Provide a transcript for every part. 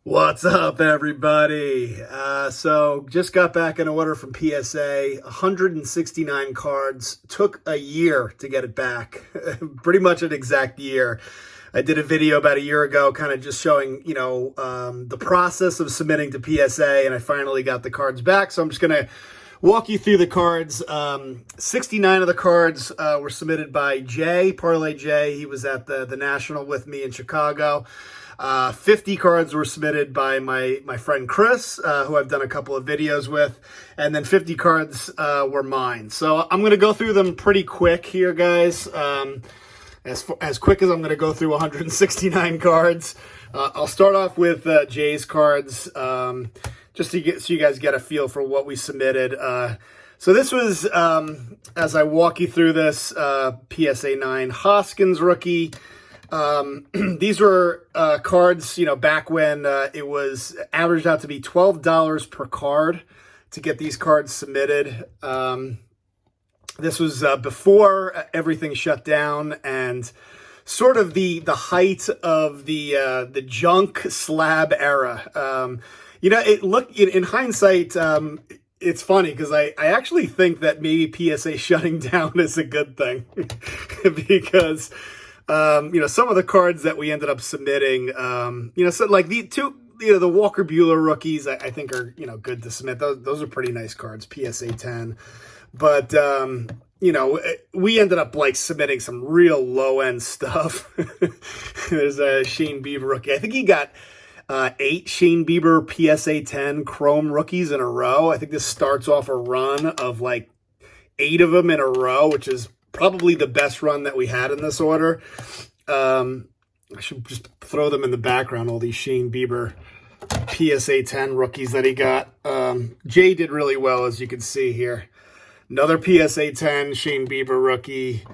What's up, everybody? So just got back an order from PSA, 169 cards. Took a year to get it back, pretty much an exact year. I did a video about a year ago, kind of just showing, the process of submitting to PSA, and I finally got the cards back. So I'm just going to walk you through the cards. 69 of the cards were submitted by Jay, Parlay Jay. He was at the National with me in Chicago. 50 cards were submitted by my friend Chris, who I've done a couple of videos with, and then 50 cards were mine. So I'm going to go through them pretty quick here, guys. As quick as I'm going to go through 169 cards. I'll start off with Jay's cards, just so you guys get a feel for what we submitted. So this was, as I walk you through this, PSA 9 Hoskins rookie. These were cards, back when it was averaged out to be $12 per card to get these cards submitted. This was before everything shut down and sort of the height of the junk slab era. In hindsight, it's funny because I actually think that maybe PSA shutting down is a good thing because some of the cards that we ended up submitting, so like the two, the Walker Buehler rookies, I think are, good to submit. Those are pretty nice cards, PSA 10. But, we ended up like submitting some real low end stuff. There's a Shane Bieber rookie. I think he got 8 Shane Bieber PSA 10 Chrome rookies in a row. I think this starts off a run of like 8 of them in a row, which is probably the best run that we had in this order. I should just throw them in the background, all these Shane Bieber PSA 10 rookies that he got. Jay did really well, as you can see here. Another PSA 10 Shane Bieber rookie.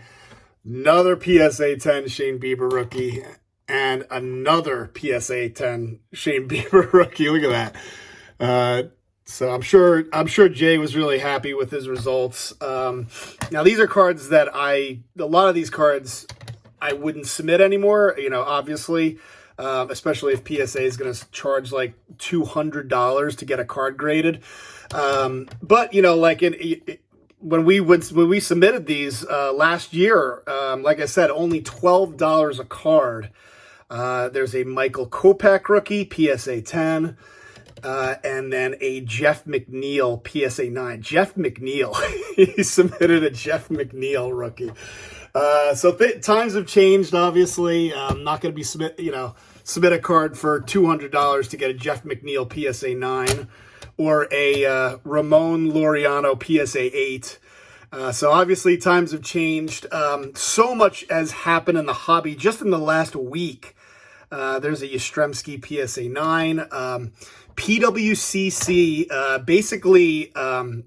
Another PSA 10 Shane Bieber rookie. And another PSA 10 Shane Bieber rookie. Look at that. So I'm sure Jay was really happy with his results. Now these are cards that a lot of these cards I wouldn't submit anymore, obviously, especially if PSA is going to charge like $200 to get a card graded. But when we submitted these last year, like I said, only $12 a card. There's a Michael Kopech rookie, PSA 10. And then a Jeff McNeil PSA 9. Jeff McNeil. He submitted a Jeff McNeil rookie. So times have changed, obviously. I'm not going to be submit a card for $200 to get a Jeff McNeil PSA 9 or a Ramon Laureano PSA 8. So obviously times have changed. So much has happened in the hobby just in the last week. There's a Yastrzemski PSA 9. PWCC basically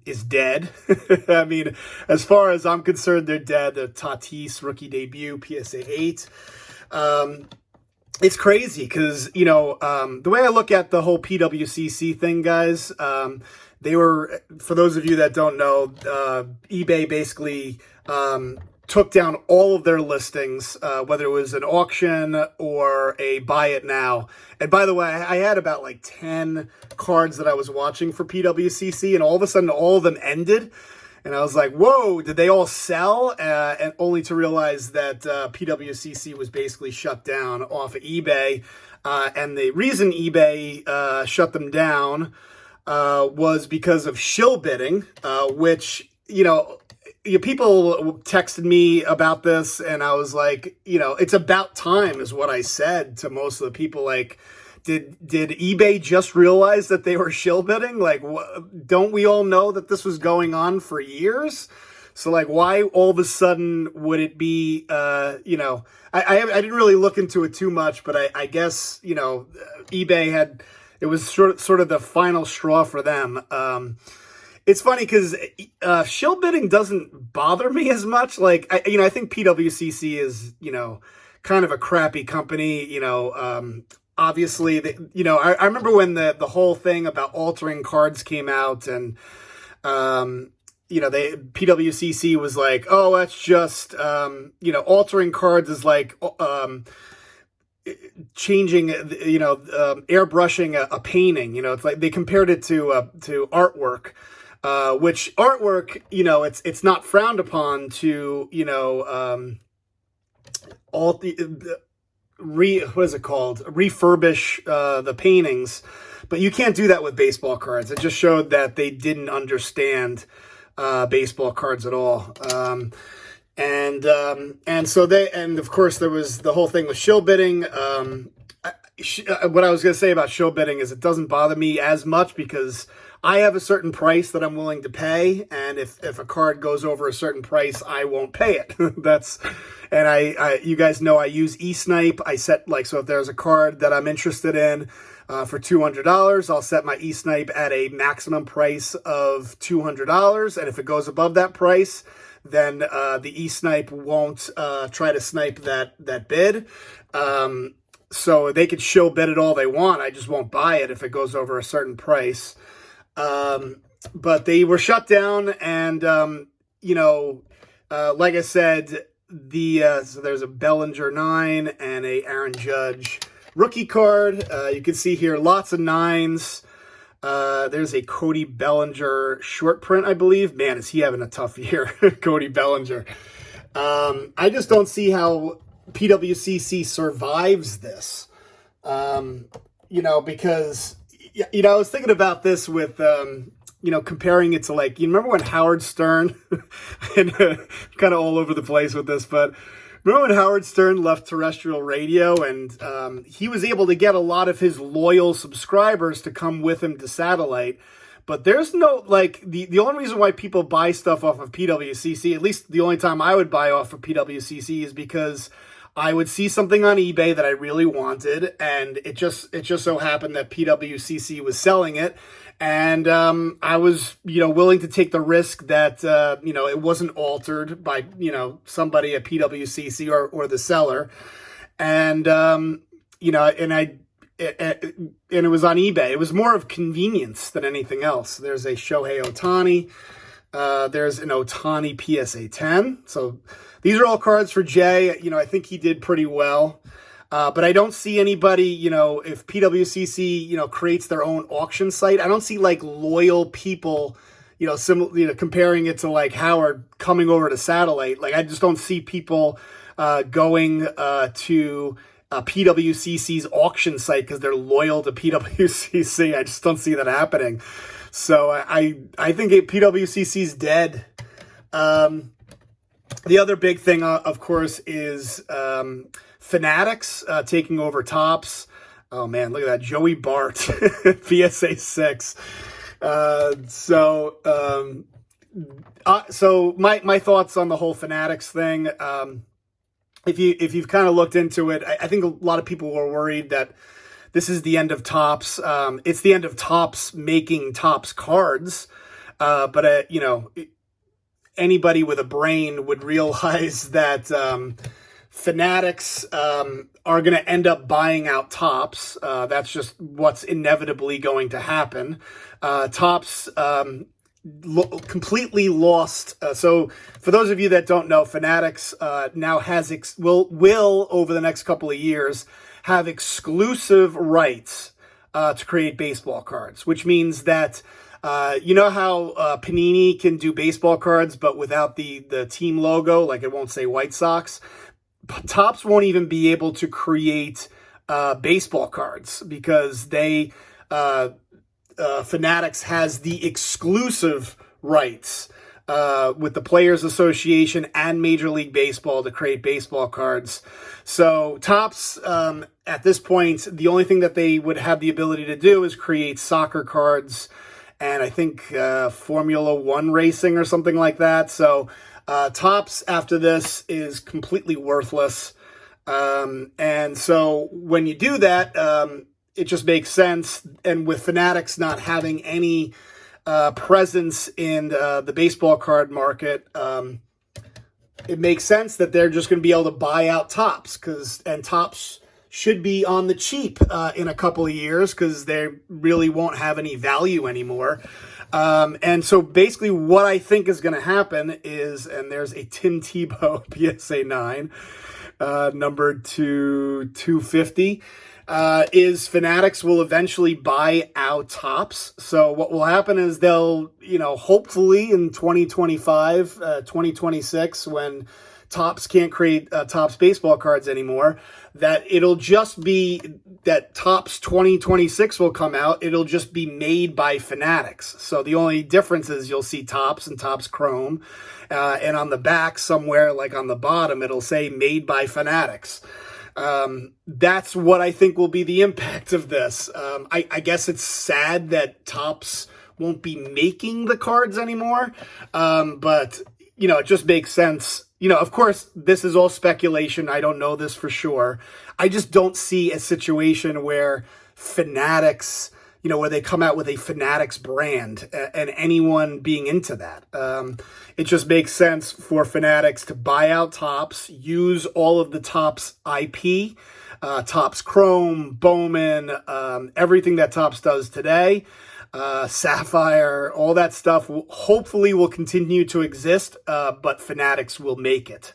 is dead. I mean, as far as I'm concerned, they're dead. The Tatis rookie debut, PSA 8. It's crazy because, the way I look at the whole PWCC thing, guys, they were, for those of you that don't know, eBay basically took down all of their listings, whether it was an auction or a buy it now. And by the way, I had about like 10 cards that I was watching for PWCC, and all of a sudden all of them ended. And I was like, whoa, did they all sell? And only to realize that PWCC was basically shut down off of eBay. And the reason eBay shut them down was because of shill bidding, which, people texted me about this, and I was like, it's about time is what I said to most of the people. Like, did eBay just realize that they were shill bidding? Like, don't we all know that this was going on for years? So, like, why all of a sudden would it be, I didn't really look into it too much, but I guess, eBay it was sort of the final straw for them. It's funny because shill bidding doesn't bother me as much. Like, I think PWCC is, kind of a crappy company. Obviously, I remember when the whole thing about altering cards came out, and PWCC was like, oh, that's just altering cards is like changing, airbrushing a painting. It's like they compared it to artwork, which artwork, it's not frowned upon to, what is it called? Refurbish the paintings, but you can't do that with baseball cards. It just showed that they didn't understand baseball cards at all. And of course there was the whole thing with shill bidding. What I was going to say about shill bidding is it doesn't bother me as much because I have a certain price that I'm willing to pay, and if a card goes over a certain price, I won't pay it. And you guys know I use eSnipe. I set, so if there's a card that I'm interested in for $200, I'll set my eSnipe at a maximum price of $200, and if it goes above that price, then the eSnipe won't try to snipe that bid. So they could shill bid it all they want. I just won't buy it if it goes over a certain price. But they were shut down, and like I said, so there's a Bellinger 9 and a Aaron Judge rookie card. You can see here lots of 9s. There's a Cody Bellinger short print, I believe. Man, is he having a tough year, Cody Bellinger. I just don't see how PWCC survives this. Because, I was thinking about this with, comparing it to, you remember when Howard Stern, and kind of all over the place with this, but remember when Howard Stern left terrestrial radio, and he was able to get a lot of his loyal subscribers to come with him to satellite. But there's no, the only reason why people buy stuff off of PWCC, at least the only time I would buy off of PWCC, is because I would see something on eBay that I really wanted, and it just so happened that PWCC was selling it, and I was, willing to take the risk that, it wasn't altered by, somebody at PWCC or the seller, and, and it was on eBay. It was more of convenience than anything else. There's a Shohei Ohtani. There's an Ohtani PSA 10. So these are all cards for Jay. I think he did pretty well. But I don't see anybody, if PWCC, creates their own auction site, I don't see loyal people, comparing it to Howard coming over to satellite. I just don't see people going to PWCC's auction site because they're loyal to PWCC. I just don't see that happening. So I think PWCC's dead. The other big thing, of course, is Fanatics taking over Topps. Oh man, look at that, Joey Bart, PSA 6. So my thoughts on the whole Fanatics thing. If you've kind of looked into it, I think a lot of people were worried that this is the end of Topps. It's the end of Topps making Topps cards. But anybody with a brain would realize that Fanatics are going to end up buying out Topps. That's just what's inevitably going to happen. Topps completely lost. So for those of you that don't know, Fanatics now will over the next couple of years have exclusive rights to create baseball cards, which means that you know how Panini can do baseball cards but without the team logo, it won't say White Sox. Topps won't even be able to create baseball cards because Fanatics has the exclusive rights with the Players Association and Major League Baseball to create baseball cards. So Topps, at this point, the only thing that they would have the ability to do is create soccer cards and I think Formula One racing or something like that. So Topps after this is completely worthless. And so when you do that, it just makes sense. And with Fanatics not having any presence in the baseball card market, it makes sense that they're just going to be able to buy out Topps, and Topps should be on the cheap in a couple of years because they really won't have any value anymore. And so basically what I think is going to happen is, and there's a Tim Tebow PSA 9. numbered to 250. Is Fanatics will eventually buy out Topps. So what will happen is they'll, hopefully in 2025, 2026, when Topps can't create Topps baseball cards anymore, that it'll just be that Topps 2026 will come out. It'll just be made by Fanatics. So the only difference is you'll see Topps and Topps Chrome. And on the back somewhere, like on the bottom, it'll say made by Fanatics. That's what I think will be the impact of this. I guess it's sad that Topps won't be making the cards anymore. But, it just makes sense. Of course, this is all speculation. I don't know this for sure. I just don't see a situation where Fanatics, where they come out with a Fanatics brand and anyone being into that. It just makes sense for Fanatics to buy out Topps, use all of the Topps IP, Topps Chrome, Bowman, everything that Topps does today, Sapphire, all that stuff hopefully will continue to exist, but Fanatics will make it.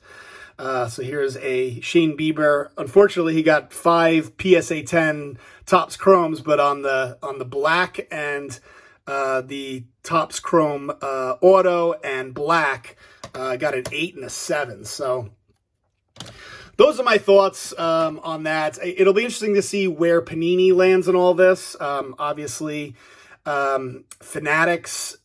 So here's a Shane Bieber. Unfortunately, he got 5 PSA 10 Topps Chromes, but on the black and the Topps Chrome Auto and black, got an 8 and a 7. So those are my thoughts on that. It'll be interesting to see where Panini lands in all this. Obviously, Fanatics,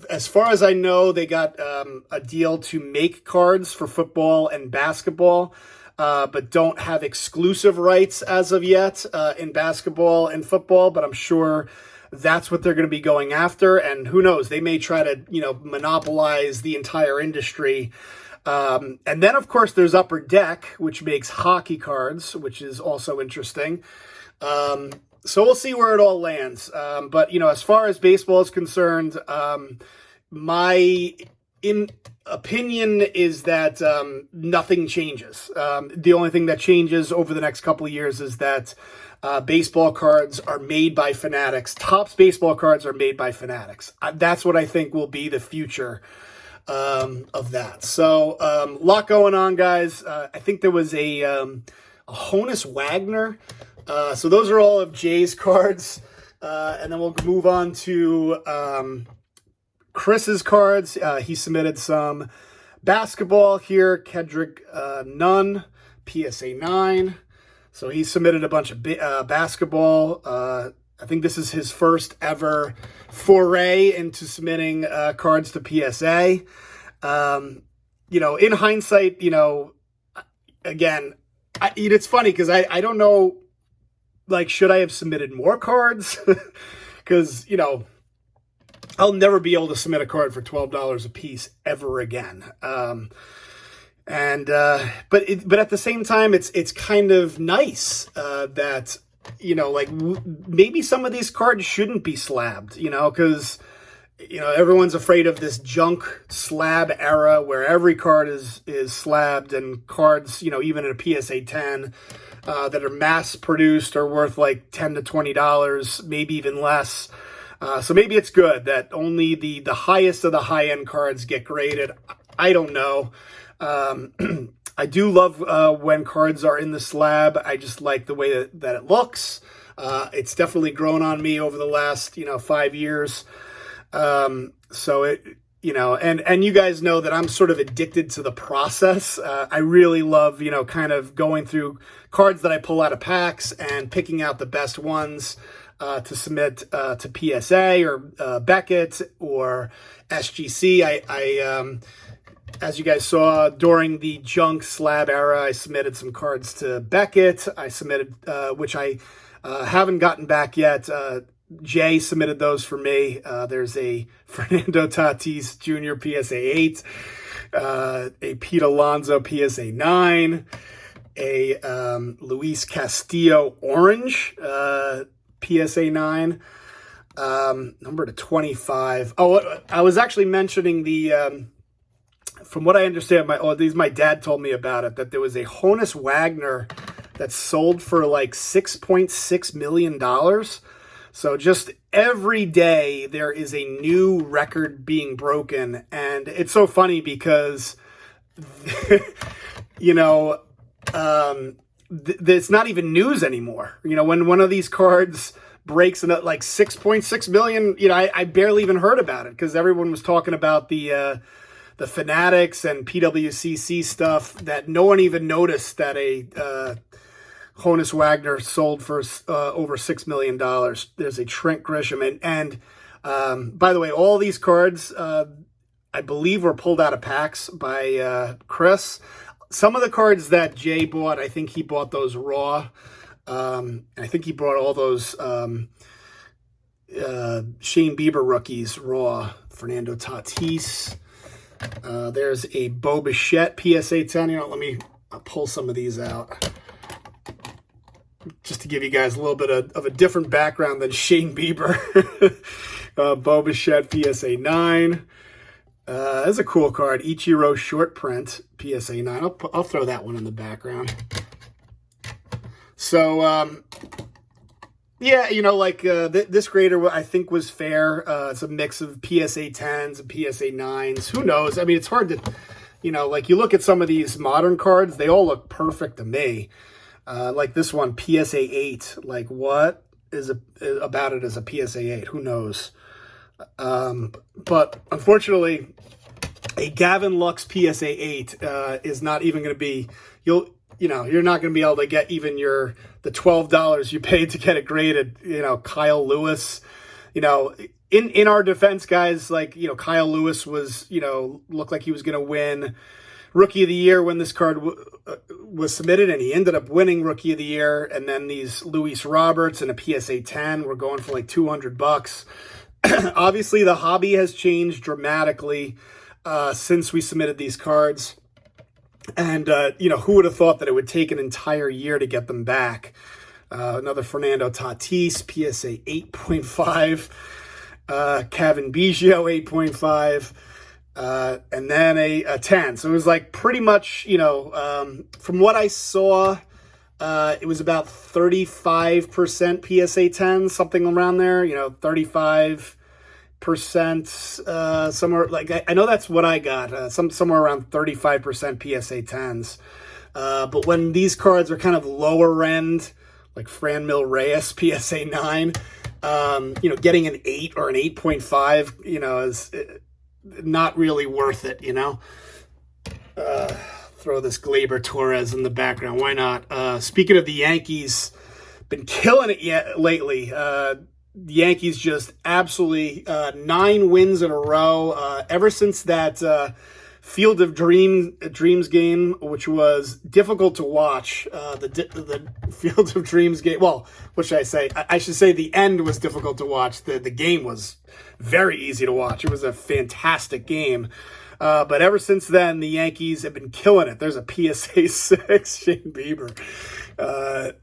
as far as I know, they got a deal to make cards for football and basketball, but don't have exclusive rights as of yet in basketball and football. But I'm sure that's what they're going to be going after. And who knows, they may try to, monopolize the entire industry. And then, of course, there's Upper Deck, which makes hockey cards, which is also interesting. So we'll see where it all lands. But, as far as baseball is concerned, my opinion is that nothing changes. The only thing that changes over the next couple of years is that baseball cards are made by Fanatics. Topps baseball cards are made by Fanatics. That's what I think will be the future of that. So a lot going on, guys. I think there was a Honus Wagner. So those are all of Jay's cards. And then we'll move on to Chris's cards. He submitted some basketball here. Kedrick Nunn, PSA 9. So he submitted a bunch of basketball. I think this is his first ever foray into submitting cards to PSA. In hindsight, again, it's funny because I don't know, should I have submitted more cards? Because, I'll never be able to submit a card for $12 a piece ever again. But at the same time, it's kind of nice that, maybe some of these cards shouldn't be slabbed, because, everyone's afraid of this junk slab era where every card is slabbed, and cards, even in a PSA 10 that are mass produced are worth like $10 to $20, maybe even less. So maybe it's good that only the highest of the high-end cards get graded. I don't know. I do love when cards are in the slab. I just like the way that it looks. It's definitely grown on me over the last, 5 years. So it, and you guys know that I'm sort of addicted to the process. I really love, kind of going through cards that I pull out of packs and picking out the best ones to submit to PSA or Beckett or SGC. I as you guys saw, during the junk slab era, I submitted some cards to Beckett. I submitted, which I haven't gotten back yet. Jay submitted those for me. There's a Fernando Tatis Jr. PSA 8, a Pete Alonso PSA 9, a Luis Castillo Orange PSA 9, number to 25. Oh, I was actually mentioning the... from what I understand, my dad told me about it, that there was a Honus Wagner that sold for like $6.6 million. So just every day there is a new record being broken. And it's so funny because, it's not even news anymore. You know, when one of these cards breaks in like 6.6 million, you know, I barely even heard about it because everyone was talking about the Fanatics and PWCC stuff that no one even noticed that a Honus Wagner sold for over $6 million. There's a Trent Grisham. And by the way, all these cards, I believe, were pulled out of packs by Chris. Some of the cards that Jay bought, I think he bought those raw. I think he brought all those Shane Bieber rookies raw. Fernando Tatis. There's a Bo Bichette PSA 10. You know, let me pull some of these out. Just to give you guys a little bit of a different background than Shane Bieber. Bo Bichette PSA 9. That's a cool card. Ichiro short print PSA 9. I'll throw that one in the background. So, yeah, you know, like this grader I think was fair. It's a mix of PSA 10s and PSA 9s. Who knows? I mean, it's hard to, you know, like you look at some of these modern cards, they all look perfect to me. Like this one, PSA 8. Like what is about it as a PSA 8? Who knows? But unfortunately, a Gavin Lux PSA 8 is not even going to be, you're not going to be able to get even the $12 you paid to get it graded. You know, Kyle Lewis, you know, in our defense, guys, like, you know, Kyle Lewis was, you know, looked like he was going to win Rookie of the Year when this card was submitted, and he ended up winning Rookie of the Year. And then these Luis Roberts and a PSA 10 were going for like $200. Obviously, the hobby has changed dramatically since we submitted these cards. And, you know, who would have thought that it would take an entire year to get them back? Another Fernando Tatis, PSA 8.5. Kevin Biggio, 8.5. And then a 10. So it was like pretty much, you know, from what I saw, it was about 35% PSA 10, something around there, you know, 35%, somewhere like, I know that's what I got, somewhere around 35% PSA 10s. But when these cards are kind of lower end, like Franmil Reyes, PSA 9, you know, getting an 8 or an 8.5, you know, is not really worth it, you know. Throw this Gleyber Torres in the background. Why not? Speaking of the Yankees, been killing it lately. The Yankees just absolutely 9 wins in a row. Ever since that Field of Dreams game, which was difficult to watch. The Field of Dreams game. Well, what should I say? I should say the end was difficult to watch. The game was very easy to watch. It was a fantastic game. But ever since then, the Yankees have been killing it. There's a PSA 6, Shane Bieber.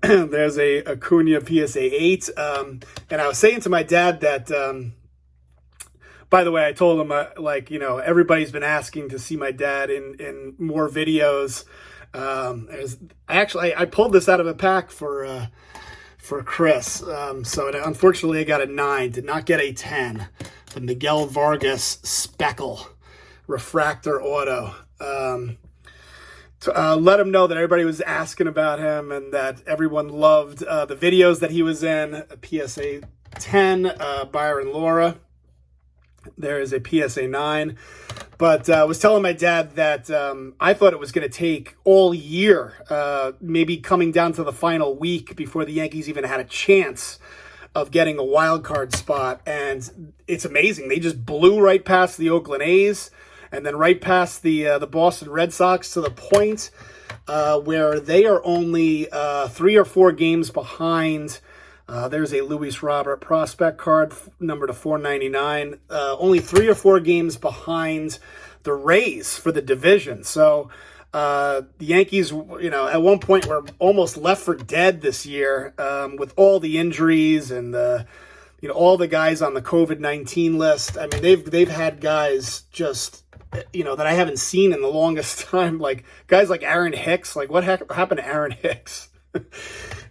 There's a Acuna PSA 8. And I was saying to my dad that, by the way, I told him, like, you know, everybody's been asking to see my dad in more videos. I pulled this out of a pack for Chris. So unfortunately, I got a 9. Did not get a 10. The Miguel Vargas Speckle refractor auto. To let him know that everybody was asking about him and that everyone loved the videos that he was in. A PSA 10, Byron Laura. There is a PSA 9. But I was telling my dad that I thought it was going to take all year, maybe coming down to the final week before the Yankees even had a chance of getting a wild card spot. And it's amazing. They just blew right past the Oakland A's and then right past the Boston Red Sox to the point where they are only 3 or 4 games behind. There's a Luis Robert prospect card, number to 499. Only 3 or 4 games behind the Rays for the division. So the Yankees, you know, at one point were almost left for dead this year with all the injuries and you know, all the guys on the COVID-19 list. I mean, they've had guys just, you know, that I haven't seen in the longest time. Like guys like Aaron Hicks. Like what happened to Aaron Hicks?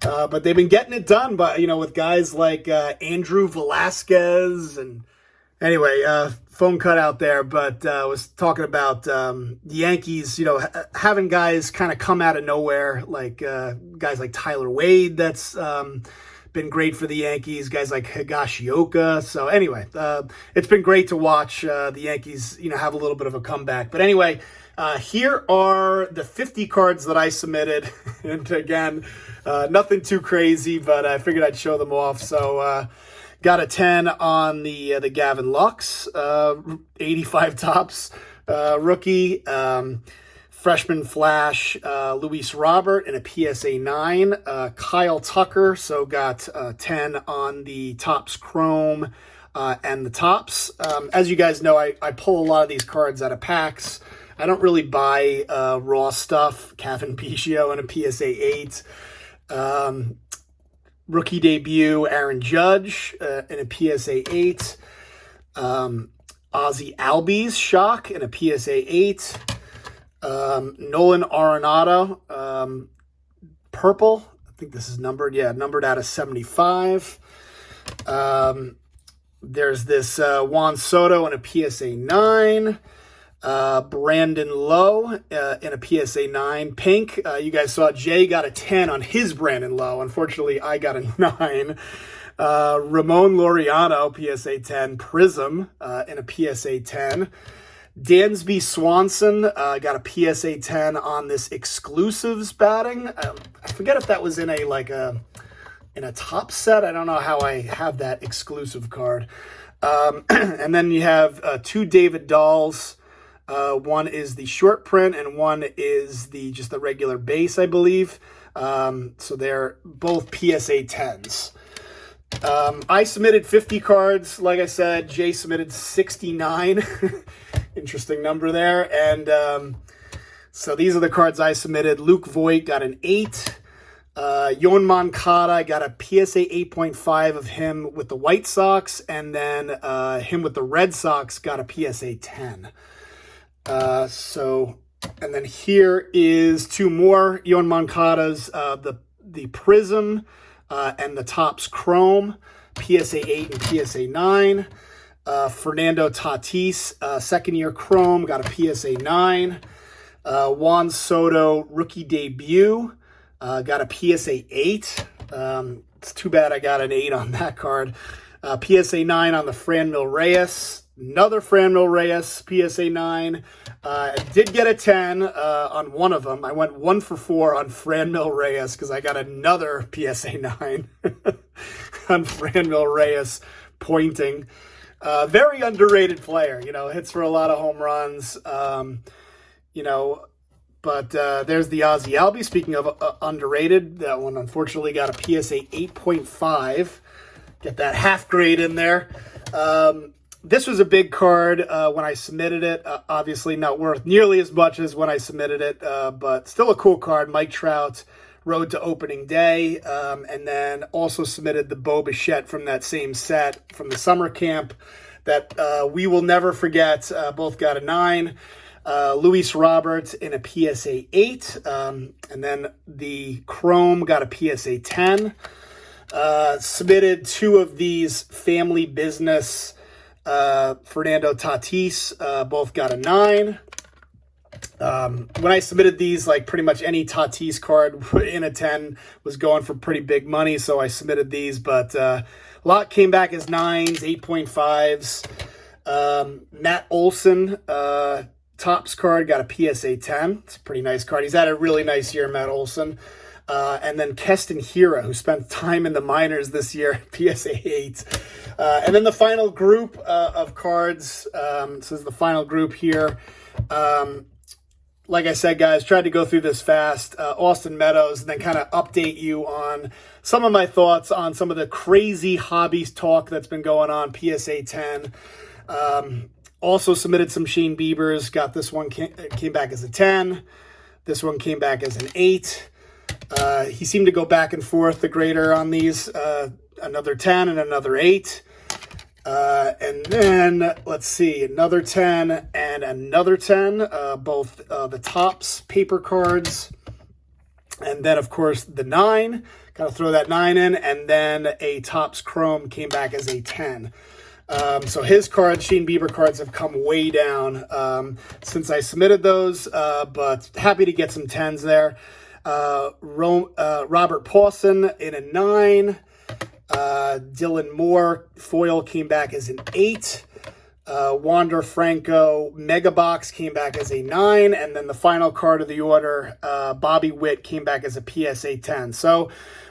But they've been getting it done, but you know, with guys like Andrew Velasquez and Anyway, phone cut out there, but was talking about the Yankees, having guys kind of come out of nowhere, like guys like Tyler Wade, that's been great for the Yankees, guys like Higashioka. So anyway, it's been great to watch the Yankees, have a little bit of a comeback. But anyway, here are the 50 cards that I submitted. And again, nothing too crazy, but I figured I'd show them off. So, got a 10 on the Gavin Lux, 85 tops, rookie, freshman flash, Luis Robert, and a PSA 9. Kyle Tucker, so got 10 on the Topps Chrome and the Topps. As you guys know, I pull a lot of these cards out of packs. I don't really buy raw stuff. Kevin Pichio and a PSA 8. Rookie debut, Aaron Judge, in a PSA 8. Ozzy Albies, shock, in a PSA 8. Nolan Arenado, purple. I think this is numbered. Yeah, numbered out of 75. There's this Juan Soto in a PSA 9. Brandon Lowe in a PSA 9 pink. You guys saw Jay got a 10 on his Brandon Lowe. Unfortunately, I got a 9. Ramon Laureano, PSA 10 Prism in a PSA 10. Dansby Swanson got a PSA 10 on this exclusives batting. I forget if that was in a top set. I don't know how I have that exclusive card. And then you have 2 David Dahls. One is the short print and one is just the regular base, I believe. So they're both PSA 10s. I submitted 50 cards. Like I said, Jay submitted 69. Interesting number there. And so these are the cards I submitted. Luke Voigt got an 8. Yoan Moncada got a PSA 8.5 of him with the White Sox. And then him with the Red Sox got a PSA 10. And then here is 2 more Yoan Moncadas, the Prism and the Topps Chrome, PSA 8 and PSA 9. Fernando Tatis, second-year Chrome, got a PSA 9. Juan Soto, rookie debut, got a PSA 8. It's too bad I got an 8 on that card. PSA 9 on the Franmil Reyes. Another Franmil Reyes, PSA 9. I did get a 10 on one of them. I went 1 for 4 on Franmil Reyes because I got another PSA 9 on Franmil Reyes pointing. Very underrated player, hits for a lot of home runs, but there's the Ozzy Albies. Speaking of underrated, that one unfortunately got a PSA 8.5. Get that half grade in there. This was a big card when I submitted it. Obviously not worth nearly as much as when I submitted it, but still a cool card. Mike Trout, road to opening day, and then also submitted the Bo Bichette from that same set from the summer camp that we will never forget. Both got a 9. Luis Robert in a PSA 8, and then the Chrome got a PSA 10. Submitted 2 of these family business Fernando Tatis, both got a 9. When I submitted these, like pretty much any Tatis card in a 10 was going for pretty big money, so I submitted these, but a lot came back as 9s, 8.5s. Matt Olson, Topps card, got a PSA 10. It's a pretty nice card. He's had a really nice year, Matt Olson. And then Keston Hiura, who spent time in the minors this year, PSA 8. And then the final group of cards. This is the final group here. Like I said, guys, tried to go through this fast. Austin Meadows, and then kind of update you on some of my thoughts on some of the crazy hobbies talk that's been going on, PSA 10. Also submitted some Shane Biebers. Got this one, came back as a 10. This one came back as an 8. He seemed to go back and forth, the grader on these, another 10 and another 8. And then, let's see, another 10 and another 10, both the Topps paper cards. And then, of course, the 9. Got to throw that 9 in. And then a Topps Chrome came back as a 10. So his cards, Shane Bieber cards, have come way down since I submitted those, but happy to get some 10s there. Robert Pawson in a 9. Dylan Moore foil came back as an 8. Wander Franco Mega Box came back as a 9. And then the final card of the order, Bobby Witt, came back as a PSA 10. So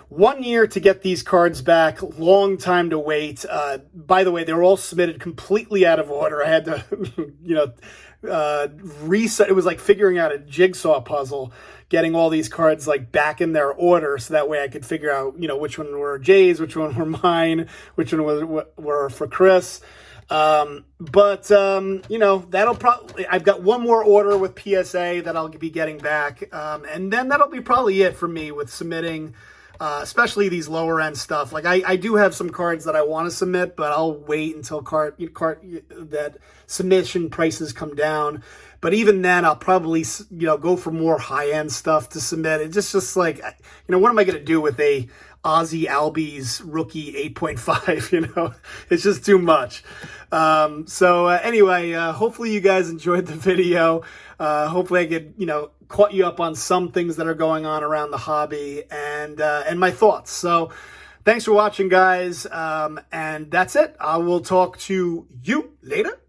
1 year to get these cards back, long time to wait. By the way, they were all submitted completely out of order. I had to, reset. It was like figuring out a jigsaw puzzle, getting all these cards like back in their order, so that way I could figure out, which one were Jay's, which one were mine, which one were for Chris. That'll probably, I've got one more order with PSA that I'll be getting back. And then that'll be probably it for me with submitting, especially these lower end stuff. Like I do have some cards that I want to submit, but I'll wait until that submission prices come down. But even then, I'll probably, go for more high end stuff to submit. It's just like, what am I going to do with a Ozzy Albies rookie 8.5? It's just too much. Anyway, hopefully you guys enjoyed the video. Hopefully I could, caught you up on some things that are going on around the hobby and my thoughts. So thanks for watching, guys. And that's it. I will talk to you later.